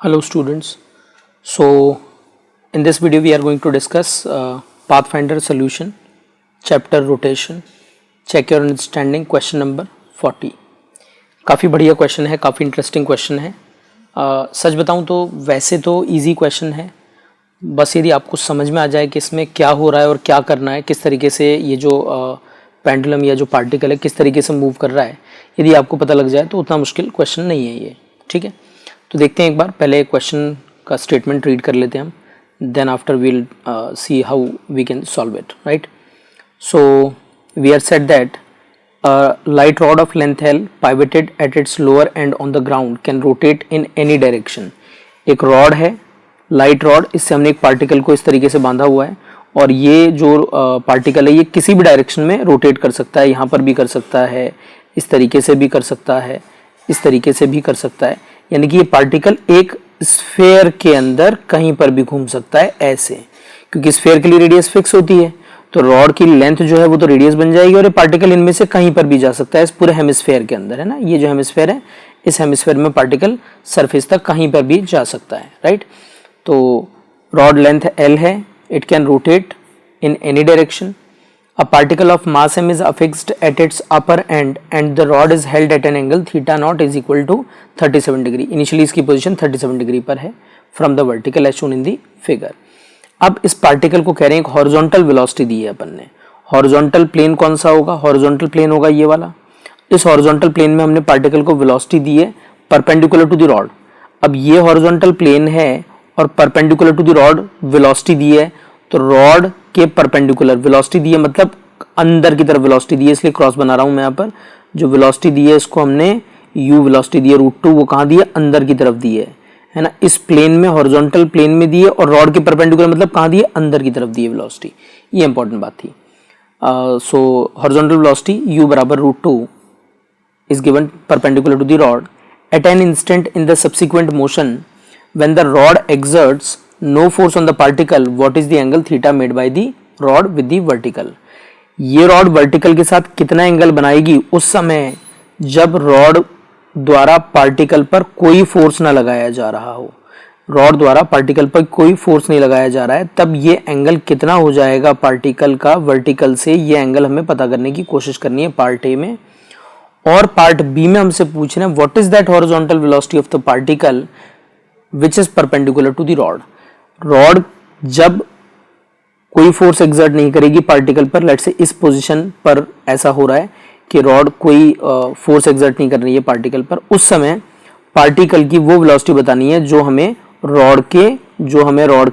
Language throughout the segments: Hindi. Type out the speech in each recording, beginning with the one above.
Hello students. So in this video we are going to discuss Pathfinder solution, chapter rotation, check your understanding, question number 40. काफ़ी बढ़िया क्वेश्चन है, काफ़ी इंटरेस्टिंग क्वेश्चन है. सच बताऊं तो वैसे तो इजी क्वेश्चन है, बस यदि आपको समझ में आ जाए कि इसमें क्या हो रहा है और क्या करना है, किस तरीके से ये जो पेंडुलम या जो पार्टिकल है किस तरीके से मूव कर रहा है, यदि आपको पता लग जाए तो उतना मुश्किल क्वेश्चन नहीं है ये. ठीक है, तो देखते हैं एक बार. पहले क्वेश्चन का स्टेटमेंट रीड कर लेते हैं हम, then after we'll see how we can solve it. Right, so we are said that light rod of length L pivoted at its lower end on the ground can rotate in any direction. एक रॉड है, लाइट रॉड, इससे हमने एक पार्टिकल को इस तरीके से बांधा हुआ है और ये जो पार्टिकल है ये किसी भी डायरेक्शन में रोटेट कर सकता है. यहाँ पर भी कर सकता है, इस तरीके से भी कर सकता है, इस तरीके से भी कर सकता है. यानी कि ये पार्टिकल एक स्फेयर के अंदर कहीं पर भी घूम सकता है ऐसे, क्योंकि स्फेयर के लिए रेडियस फिक्स होती है तो रॉड की लेंथ जो है वो तो रेडियस बन जाएगी और ये पार्टिकल इनमें से कहीं पर भी जा सकता है इस पूरे हेमिस्फेयर के अंदर, है ना. ये जो हेमिस्फेयर है, इस हेमिस्फेयर में पार्टिकल सरफेस तक कहीं पर भी जा सकता है. राइट, तो रॉड लेंथ L है, it can rotate in any direction. A particle of mass m is affixed at its upper end and the rod is held at an angle theta naught is equal to 37 degree. Initially इसकी पोजीशन 37 डिग्री पर है from the vertical as shown in the figure. अब इस पार्टिकल को कह रहे हैं एक हॉरिजॉन्टल वेलोसिटी दी है अपन ने. हॉरिजॉन्टल प्लेन कौन सा होगा? हॉरिजॉन्टल प्लेन होगा ये वाला. इस हॉरिजॉन्टल प्लेन में हमने पार्टिकल को वेलोसिटी दी है परपेंडिकुलर टू द रॉड. अब ये हॉरिजॉन्टल प्लेन है और perpendicular to the rod velocity दी है, तो रॉड के परपेंडिकुलर वेलोसिटी दी है, मतलब अंदर की तरफ वेलोसिटी दी है, इसलिए क्रॉस बना रहा हूं मैं यहाँ पर. जो वेलोसिटी दी है इसको हमने u वेलोसिटी दी है √2, वो कहाँ दी है? अंदर की तरफ दी है ना. इस प्लेन में, हॉरिजॉन्टल प्लेन में दी है और रॉड के परपेंडिकुलर मतलब कहाँ दी है? अंदर की तरफ दी है वेलोसिटी. ये इंपॉर्टेंट बात थी. सो हॉरिजॉन्टल वेलोसिटी u बराबर √2 is given perpendicular to the rod at an instant in the subsequent motion when the rod exerts no force on the particle. What is the angle theta made by the rod with the vertical? ये रॉड वर्टिकल के साथ कितना एंगल बनाएगी उस समय जब रॉड द्वारा पार्टिकल पर कोई फोर्स ना लगाया जा रहा हो. रॉड द्वारा पार्टिकल पर कोई फोर्स नहीं लगाया जा रहा है, तब ये एंगल कितना हो जाएगा पार्टिकल का वर्टिकल से, ये एंगल हमें पता करने की कोशिश करनी है पार्ट ए में. और पार्ट बी में हमसे पूछ रहे हैं what is that horizontal velocity of the particle which is perpendicular to the rod. Rod जब कोई फोर्स एक्सर्ट नहीं करेगी पार्टिकल पर, लेट्स से इस पोजीशन पर ऐसा हो रहा है कि रॉड कोई फोर्स एक्सर्ट नहीं कर रही है पार्टिकल पर, उस समय पार्टिकल की वो वेलोसिटी बतानी है जो हमें रॉड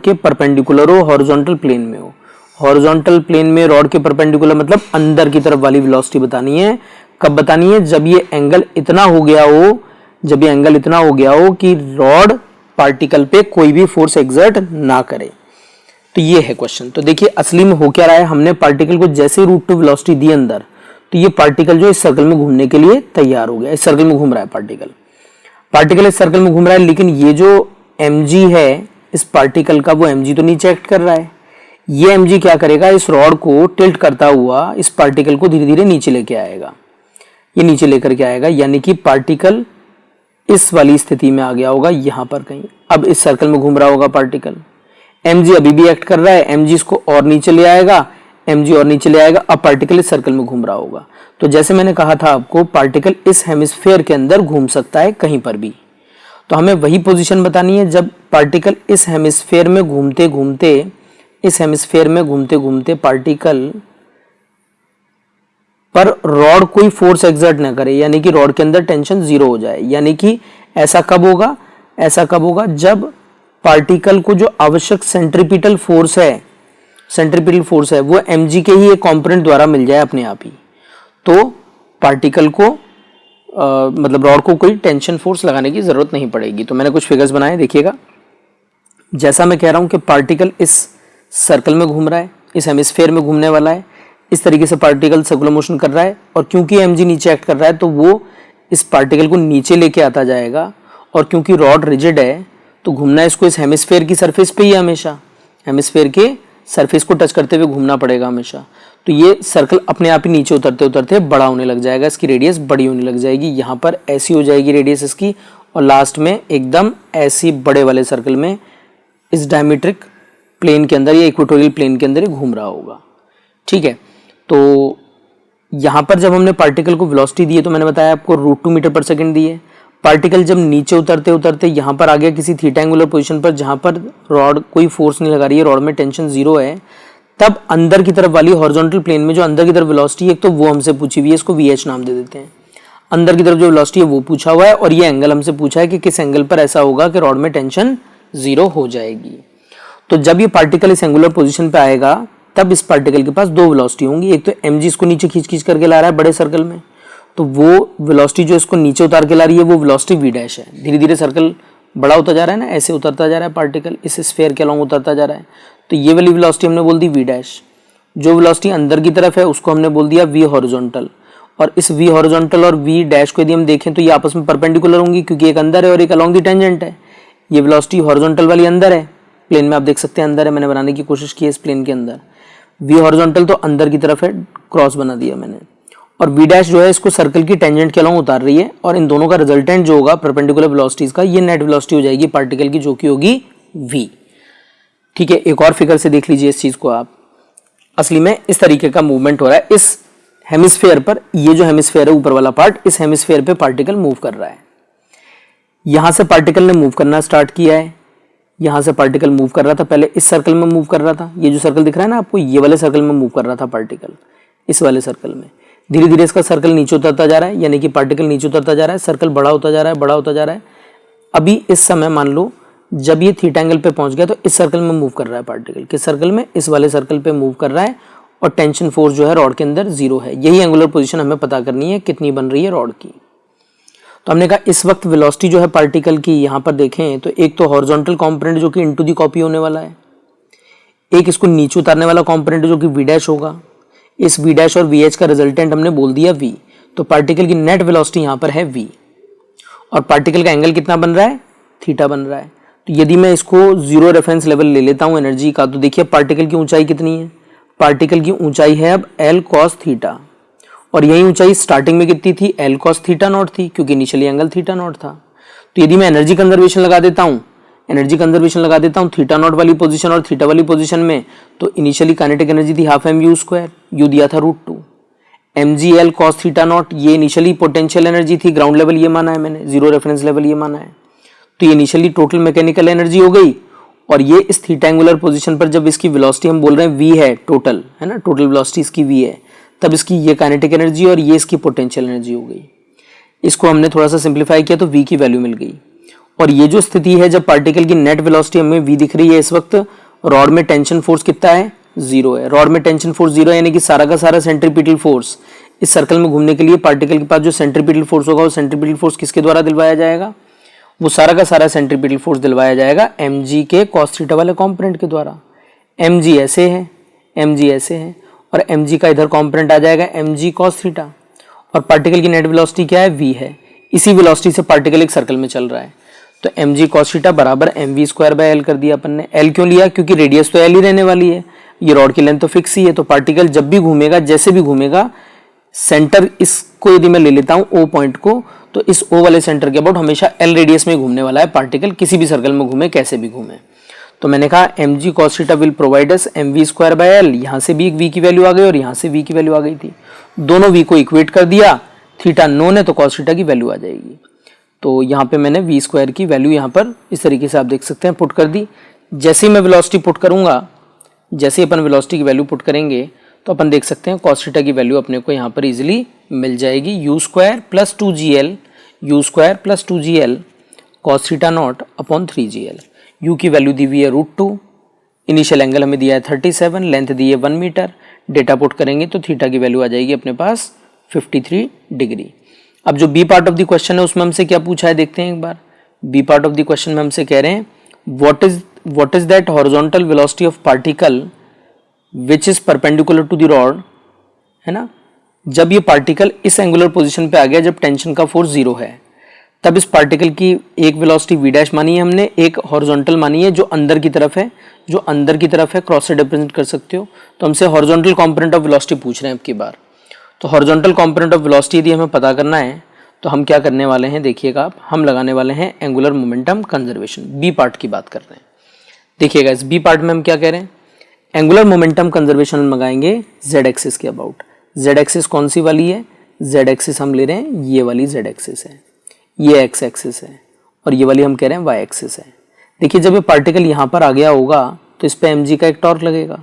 के परपेंडिकुलर हो, हॉरिजॉन्टल प्लेन में हो. हॉरिजॉन्टल प्लेन में रॉड के परपेंडिकुलर मतलब अंदर की तरफ वाली वेलोसिटी बतानी है. कब बतानी है? जब ये एंगल इतना हो गया हो कि रॉड पार्टिकल पे कोई भी फोर्स एक्सर्ट ना करे. तो ये है क्वेश्चन. तो देखिए असली में हो क्या रहा है, हमने पार्टिकल को जैसे √2 वेलोसिटी दी अंदर, तो ये पार्टिकल जो इस सर्कल में घूमने के लिए तैयार हो गया. इस सर्कल में घूम रहा है पार्टिकल इस सर्कल में घूम रहा है, लेकिन ये जो mg है इस पार्टिकल का, वो mg तो नीचे एक्ट कर रहा है. ये mg क्या करेगा? इस रॉड को टिल्ट करता हुआ इस पार्टिकल को धीरे धीरे नीचे लेके आएगा. ये नीचे लेकर के आएगा, यानी कि पार्टिकल इस वाली स्थिति में आ गया होगा यहाँ पर कहीं. अब इस सर्कल में घूम रहा होगा पार्टिकल, mg अभी भी एक्ट कर रहा है, mg इसको और नीचे ले आएगा, mg और नीचे ले आएगा. अब पार्टिकल इस सर्कल में घूम रहा होगा. तो जैसे मैंने कहा था आपको, पार्टिकल इस हेमिस्फेयर के अंदर घूम सकता है कहीं पर भी. तो हमें वही पोजीशन बतानी है जब पार्टिकल इस हेमिस्फेयर में घूमते घूमते पार्टिकल पर रॉड कोई फोर्स एक्सर्ट ना करे, यानी कि रॉड के अंदर टेंशन 0 हो जाए. यानी कि ऐसा कब होगा? जब पार्टिकल को जो आवश्यक सेंट्रीपिटल फोर्स है वो mg के ही एक कंपोनेंट द्वारा मिल जाए अपने आप ही, तो पार्टिकल को मतलब रॉड को कोई टेंशन फोर्स लगाने की जरूरत नहीं पड़ेगी. तो मैंने कुछ फिगर्स बनाए, देखिएगा. जैसा मैं कह रहा हूं कि पार्टिकल इस सर्कल में घूम रहा है, इस हेमिस्फेयर में घूमने वाला है, इस तरीके से पार्टिकल सर्कुलर मोशन कर रहा है, और क्योंकि mg नीचे एक्ट कर रहा है तो वो इस पार्टिकल को नीचे लेके आता जाएगा. और क्योंकि रॉड रिजिड है तो घूमना इसको इस हेमिस्फेयर की सरफेस पे ही, हमेशा हेमिस्फेयर के सरफेस को टच करते हुए घूमना पड़ेगा हमेशा. तो ये सर्कल अपने आप ही नीचे उतरते बड़ा होने लग जाएगा, इसकी रेडियस बड़ी होने लग जाएगी. यहाँ पर ऐसी हो जाएगी रेडियस इसकी, और लास्ट में एकदम ऐसी बड़े वाले सर्कल में इस डायमीट्रिक प्लेन के अंदर या इक्वेटोरियल प्लेन के अंदर ही घूम रहा होगा। ठीक है, तो यहाँ पर जब हमने पार्टिकल को वेलोसिटी दी है तो मैंने बताया आपको √2 मीटर पर सेकंड दी है। पार्टिकल जब नीचे उतरते उतरते यहाँ पर आ गया किसी थीटा एंगुलर पोजीशन पर जहाँ पर रॉड कोई फोर्स नहीं लगा रही है, रॉड में टेंशन 0 है, तब अंदर की तरफ वाली हॉरिजॉन्टल प्लेन में जो अंदर की तरफ वेलोसिटी है, एक तो वो हमसे पूछी हुई है, इसको VH नाम दे देते हैं। अंदर की तरफ जो वेलोसिटी है वो पूछा हुआ है और ये एंगल हमसे पूछा है कि किस एंगल पर ऐसा होगा कि रॉड में टेंशन 0 हो जाएगी। तो जब ये पार्टिकल इस एंगुलर पोजीशन पे आएगा तब इस पार्टिकल के पास दो वेलोसिटी होंगी। एक तो mg इसको नीचे खींच करके ला रहा है बड़े सर्कल में, तो वो वेलोसिटी जो इसको नीचे उतार के ला रही है वो वेलोसिटी v डैश है। धीरे धीरे सर्कल बड़ा होता जा रहा है ना, ऐसे उतरता जा रहा है पार्टिकल, इस स्फीयर के अलॉन्ग उतरता जा रहा है, तो ये वाली वेलोसिटी हमने बोल दी v डैश। जो वेलोसिटी अंदर की तरफ है उसको हमने बोल दिया v हॉरिजॉन्टल। और इस v हॉरिजॉन्टल और v डैश को यदि हम देखें तो ये आपस में परपेंडिकुलर होंगी क्योंकि एक अंदर है और एक अलॉन्ग दी टेंजेंट है। ये वेलोसिटी हॉरिजॉन्टल वाली अंदर है, प्लेन में आप देख सकते हैं अंदर है, मैंने बनाने की कोशिश की है इस प्लेन के अंदर। v हॉरिजॉन्टल तो अंदर की तरफ है, क्रॉस बना दिया मैंने, और v डैश जो है इसको सर्कल की टेंजेंट के अलॉन्ग उतार रही है और इन दोनों का रिजल्टेंट जो होगा परपेंडिकुलर वेलोसिटीज का, ये नेट वेलोसिटी हो जाएगी पार्टिकल की जो कि होगी v। ठीक है, एक और फिगर से देख लीजिए इस चीज को आप। असली में इस तरीके का मूवमेंट हो रहा है इस हेमिस्फेयर पर, ये जो हेमिस्फेयर है ऊपर वाला पार्ट, इस हेमिस्फेयर पे पार्टिकल मूव कर रहा है। यहां से पार्टिकल ने मूव करना स्टार्ट किया है, यहां से पार्टिकल मूव कर रहा था, पहले इस सर्कल में मूव कर रहा था, ये जो सर्कल दिख रहा है ना आपको, ये वाले सर्कल में मूव कर रहा था पार्टिकल, इस वाले सर्कल में। धीरे धीरे इसका सर्कल नीचे उतरता जा रहा है, यानी कि पार्टिकल नीचे उतरता जा रहा है, सर्कल बड़ा होता जा रहा है, बड़ा होता जा रहा है। अभी इस समय मान लो जब ये थीटा एंगल पे पहुंच गया तो इस सर्कल में मूव कर रहा है पार्टिकल, किस सर्कल में, इस वाले सर्कल पे मूव कर रहा है और टेंशन फोर्स जो है रॉड के अंदर 0 है। यही एंगुलर पोजीशन हमें पता करनी है कितनी बन रही है रॉड की। तो हमने कहा इस वक्त वेलोसिटी जो है पार्टिकल की यहाँ पर देखें तो एक तो हॉरिजॉन्टल कंपोनेंट जो कि इनटू दी कॉपी होने वाला है, एक इसको नीचे उतारने वाला कंपोनेंट जो कि v डैश होगा। इस v डैश और vh का रिजल्टेंट हमने बोल दिया v, तो पार्टिकल की नेट वेलोसिटी यहाँ पर है v और पार्टिकल का एंगल कितना बन रहा है, थीटा बन रहा है। तो यदि मैं इसको 0 रेफरेंस लेवल ले लेता हूँ एनर्जी का, तो देखिए पार्टिकल की ऊंचाई कितनी है, पार्टिकल की ऊंचाई है अब l cos थीटा, और यही ऊंचाई स्टार्टिंग में कितनी थी, l cos थीटा नॉट थी क्योंकि इनिशियली एंगल थीटा नॉट था। तो यदि मैं एनर्जी कंजर्वेशन लगा देता हूँ, थीटा नॉट वाली पोजीशन और थीटा वाली पोजीशन में, तो इनिशियली काइनेटिक एनर्जी थी हाफ mv², u दिया था √2, mgl cos थीटा नॉट ये इनिशियली पोटेंशियल एनर्जी थी, ग्राउंड लेवल ये माना है मैंने, 0 रेफरेंस लेवल ये माना है। तो ये इनिशियली टोटल मैकेनिकल एनर्जी हो गई, और ये इस थीटा एंगुलर पोजीशन पर जब इसकी वेलोसिटी हम बोल रहे हैं v है, टोटल है ना, टोटल वेलोसिटी इसकी v है, तब इसकी ये काइनेटिक एनर्जी और ये इसकी पोटेंशियल एनर्जी हो गई। इसको हमने थोड़ा सा सिंप्लीफाई किया तो v की वैल्यू मिल गई। और ये जो स्थिति है जब पार्टिकल की नेट वेलोसिटी हमें v दिख रही है, इस वक्त रॉड में टेंशन फोर्स कितना है, 0 है। रॉड में टेंशन फोर्स 0 है यानी कि सारा का सारा सेंट्रीपिटल फोर्स इस सर्कल में घूमने के लिए पार्टिकल के पास जो सेंट्रीपिटल फोर्स होगा, वो सेंट्रीपिटल फोर्स किसके द्वारा दिलवाया जाएगा, वो सारा का सारा सेंट्रीपिटल फोर्स दिलवाया जाएगा mg के cos थीटा वाले कंपोनेंट के द्वारा। mg ऐसे है और mg का इधर कंपोनेंट आ जाएगा mg cos थीटा, और पार्टिकल की नेट वेलोसिटी क्या है, v है। इसी वेलोसिटी से पार्टिकल एक सर्कल में चल रहा है, तो mg cos थीटा बराबर mv²/l कर दिया अपन ने। l क्यों लिया, क्योंकि रेडियस तो l ही रहने वाली है, ये रॉड की लेंथ तो फिक्स ही है, तो पार्टिकल जब भी घूमेगा, जैसे भी घूमेगा, सेंटर इसको यदि मैं ले लेता हूँ O पॉइंट को, तो इस O वाले सेंटर के अबाउट हमेशा L रेडियस में घूमने वाला है पार्टिकल, किसी भी सर्कल में घूमे, कैसे भी घूमे। तो मैंने कहा mg cos theta will provide us mv²/l, यहाँ से भी v की वैल्यू आ गई और यहाँ से v की वैल्यू आ गई थी, दोनों v को इक्वेट कर दिया, थीटा नोन है तो cos थीटा की वैल्यू आ जाएगी। तो यहाँ पे मैंने v² की वैल्यू यहाँ पर इस तरीके से आप देख सकते हैं पुट कर दी। जैसे ही मैं वेलोसिटी पुट करूंगा, जैसे ही अपन वेलोसिटी की वैल्यू पुट करेंगे तो अपन देख सकते हैं cos थीटा की वैल्यू अपने को यहाँ पर इजीली मिल जाएगी, u² + 2gl cos theta naught upon 3gl। u की वैल्यू दी हुई है √2, इनिशियल एंगल हमें दिया है 37, लेंथ दी है 1 मीटर, डेटा पुट करेंगे तो थीटा की वैल्यू आ जाएगी अपने पास 53 डिग्री। अब जो B part of the question है उसमें हमसे क्या पूछा है देखते हैं एक बार। B part of the question में हमसे कह रहे हैं what is that horizontal velocity of particle which is perpendicular to the rod, है ना। जब ये पार्टिकल इस एंगुलर पोजीशन पे आ गया, जब टेंशन का फोर्स 0 है, तब इस पार्टिकल की एक वेलोसिटी v डैश मानी है हमने, एक हॉरिजॉन्टल मानी है जो अंदर की तरफ है, क्रॉस से रिप्रेजेंट कर सकते हो। तो हमसे हॉरिजॉन्टल कंपोनेंट ऑफ वेलोसिटी पूछ रहे हैं अब की बार। तो हॉरिजॉन्टल कंपोनेंट ऑफ वेलोसिटी यदि हमें पता करना है तो हम क्या करने वाले हैं देखिएगा आप, हम लगाने वाले हैं angular momentum conservation. B part की बात कर रहे हैं। देखिएगा इस बी पार्ट में हम क्या कह रहे हैं, एंगुलर मोमेंटम कंजर्वेशन में मंगाएंगे जेड एक्सिस के अबाउट। जेड एक्सिस कौन सी वाली है, जेड एक्सिस हम ले रहे हैं ये वाली जेड एक्सिस है, ये एक्स एक्सिस है, और ये वाली हम कह रहे हैं वाई एक्सिस है। देखिए जब ये पार्टिकल यहाँ पर आ गया होगा तो इस पे mg का एक टॉर्क लगेगा।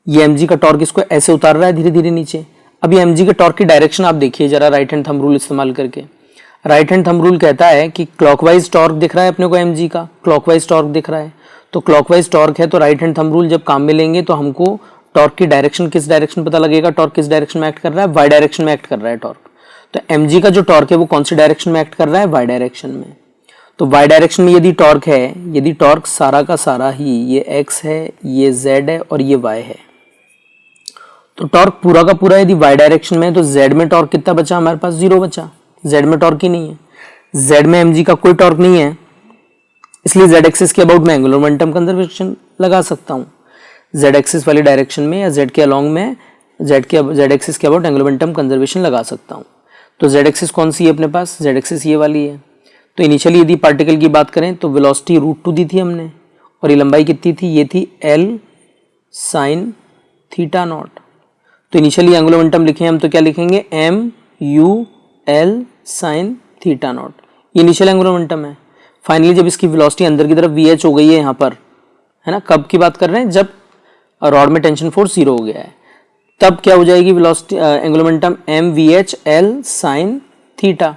ये mg का टॉर्क इसको ऐसे उतार रहा है धीरे धीरे नीचे। अब ये mg के टॉर्क की डायरेक्शन आप देखिए जरा राइट हैंड थंब रूल इस्तेमाल करके। राइट हैंड थंब रूल कहता है कि क्लॉकवाइज टॉर्क दिख रहा है अपने को mg का, क्लॉकवाइज टॉर्क दिख रहा है, तो क्लॉकवाइज टॉर्क है तो राइट हैंड थंब रूल जब काम में लेंगे तो हमको टॉर्क की डायरेक्शन किस डायरेक्शन पता लगेगा, टॉर्क किस डायरेक्शन में एक्ट कर रहा है, वाई डायरेक्शन में एक्ट कर रहा है टॉर्क। तो mg का जो टॉर्क है वो कौन सी डायरेक्शन में एक्ट कर रहा है, वाई डायरेक्शन में। तो वाई डायरेक्शन में यदि टॉर्क है, यदि टॉर्क सारा का सारा ही ये x है, ये z है और ये y है, तो टॉर्क पूरा का पूरा यदि y डायरेक्शन में है तो z में टॉर्क कितना बचा, हमारे पास 0 बचा, z में टॉर्क ही नहीं है, z में mg का कोई टॉर्क नहीं है, इसलिए z एक्सिस के अबाउट में एंगुलर मोमेंटम कंजर्वेशन लगा सकता हूँ। z एक्सिस वाली डायरेक्शन में या z के अलोंग में z एक्सिस के अबाउट एंगुलर मोमेंटम कंजर्वेशन लगा सकता हूँ। तो z एक्सिस कौन सी है अपने पास, z एक्सिस ये वाली है। तो इनिशियली यदि पार्टिकल की बात करें तो वेलोसिटी √2 दी थी हमने, और ये लंबाई कितनी थी, ये थी L sin थीटा नॉट। तो इनिशियली एंगुलर मोमेंटम लिखे हम तो क्या लिखेंगे, mu L sin theta naught, ये इनिशियल एंगुलर मोमेंटम है। फाइनली जब इसकी वेलोसिटी अंदर की तरफ VH हो गई है यहाँ पर, है ना, कब की बात कर रहे हैं, जब रॉड में टेंशन फोर्स 0 हो गया है, तब क्या हो जाएगी velocity angular momentum mvh L sin theta.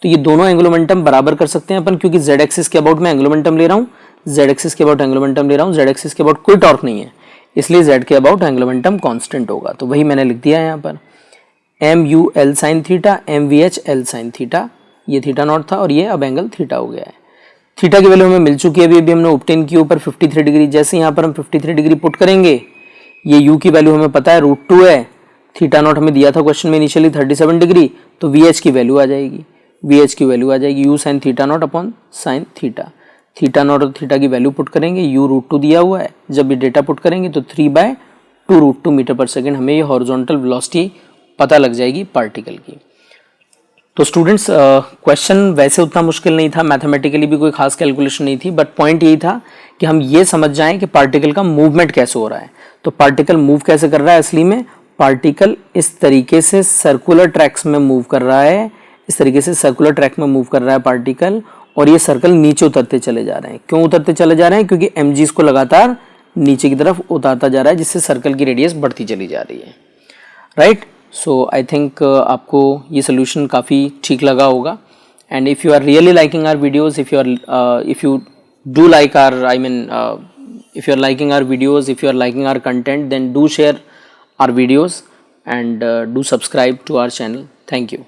तो ये दोनों एंगुलर मोमेंटम बराबर कर सकते हैं अपन, क्योंकि z एक्सिस के अबाउट में एंगुलर मोमेंटम ले रहा हूँ, z एक्सिस के अबाउट एंगुलर मोमेंटम ले रहा हूँ, z एक्सिस के अबाउट कोई टॉर्क नहीं है, इसलिए z के अबाउट एंगुलर मोमेंटम कांस्टेंट होगा। तो वही मैंने लिख दिया है यहाँ पर, mu L sin theta mvh L sin theta, ये थीटा नॉट था और ये अब एंगल थीटा हो गया है। थीटा की वैल्यू हमें मिल चुकी है, अभी हमने ऑब्टेन की ऊपर 53 डिग्री। जैसे यहाँ पर हम 53 डिग्री पुट करेंगे, ये u की वैल्यू हमें पता है √2 है, थीटा नॉट हमें दिया था क्वेश्चन में इनिशियली 37 डिग्री, तो VH की वैल्यू आ जाएगी, VH की वैल्यू आ जाएगी u sin theta naught upon sine theta. Theta naught और थीटा की वैल्यू पुट करेंगे, u √2 दिया हुआ है, जब ये डेटा पुट करेंगे तो 3/2 √2 मीटर पर सेकेंड हमें ये हॉरिजॉन्टल वेलोसिटी पता लग जाएगी पार्टिकल की। तो स्टूडेंट्स क्वेश्चन वैसे उतना मुश्किल नहीं था, मैथमेटिकली भी कोई खास कैलकुलेशन नहीं थी, बट पॉइंट यही था कि हम ये समझ जाएं कि पार्टिकल का मूवमेंट कैसे हो रहा है। तो पार्टिकल मूव कैसे कर रहा है, असली में पार्टिकल इस तरीके से सर्कुलर ट्रैक्स में मूव कर रहा है, इस तरीके से सर्कुलर ट्रैक में मूव कर रहा है पार्टिकल, और ये सर्कल नीचे उतरते चले जा रहे हैं। क्यों उतरते चले जा रहे हैं, क्योंकि mg इसको लगातार नीचे की तरफ उतारता जा रहा है, जिससे सर्कल की रेडियस बढ़ती चली जा रही है, राइट। सो आई थिंक आपको ये सोल्यूशन काफ़ी ठीक लगा होगा। And if you are really liking our videos, if you do like our, I mean, if you are liking our videos, if you are liking our content, then do share our videos and do subscribe to our channel. Thank you.